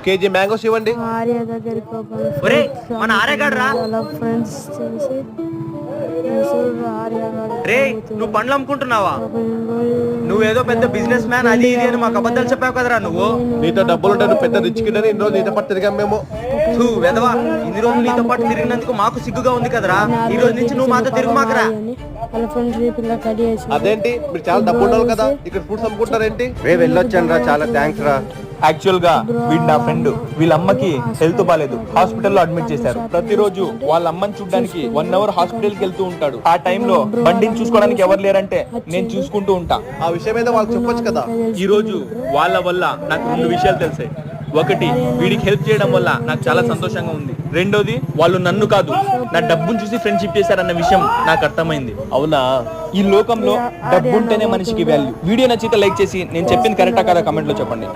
KG mangoes ఇవ్వండి. ఆర్య దగ్గరికి ఒరేయ్, మన ఆర్యగాడు రా. ఫ్రెండ్స్ తెలిసి రే, నువ్వు పండ్లు అమ్ముకుంటున్నావా? నువ్వేదో పెద్ద బిజినెస్ మ్యాన్ అది ఇది అని మాకు అబద్ధాలు చెప్పావు కదరా నువ్వు. నీతో డబ్బులుంటే నువ్వు పెద్ద రిచ్ కిడ్ అని ఇన్ని రోజులు నీతో పాటు తిరిగాం మేము. వెదవా, ఇన్ని రోజులు నీతో పాటు తిరిగినందుకు మాకు సిగ్గుగా ఉంది కదరా. ఈ రోజు నుంచి నువ్వు మాతో తిరుగు మాకరా. అదేంటి మీరు చాలా డబ్బు ఉండాలి కదా, ఇక్కడ ఫ్రూట్స్ అమ్ముకుంటారేంటి? రే వెళ్ళొచ్చాను రా, చాలా థ్యాంక్స్ రా. యాక్చువల్ గా వీడు నా ఫ్రెండ్. వీళ్ళ అమ్మకి హెల్త్ బాలేదు, హాస్పిటల్లో అడ్మిట్ చేశారు. ప్రతిరోజు వాళ్ళ అమ్మని చూడడానికి 1 అవర్ హాస్పిటల్కి వెళ్తూ ఉంటాడు. ఆ టైంలో బండిని చూసుకోవడానికి ఎవరు లేరంటే నేను చూసుకుంటూ ఉంటా. ఆ విషయం మీద వాళ్ళకి చెప్పొచ్చు కదా. ఈ రోజు వాళ్ళ వల్ల నాకు 2 విషయాలు తెలిసాయి. ఒకటి, వీడికి హెల్ప్ చేయడం వల్ల నాకు చాలా సంతోషంగా ఉంది. రెండోది, వాళ్ళు నన్ను కాదు నా డబ్బును చూసి ఫ్రెండ్షిప్ చేశారన్న విషయం నాకు అర్థమైంది. అవునా? ఈ లోకంలో డబ్బు ఉంటేనే మనిషికి వాల్యూ. వీడియో నచ్చితే లైక్ చేసి నేను చెప్పింది కరెక్టా కదా కమెంట్ లో చెప్పండి.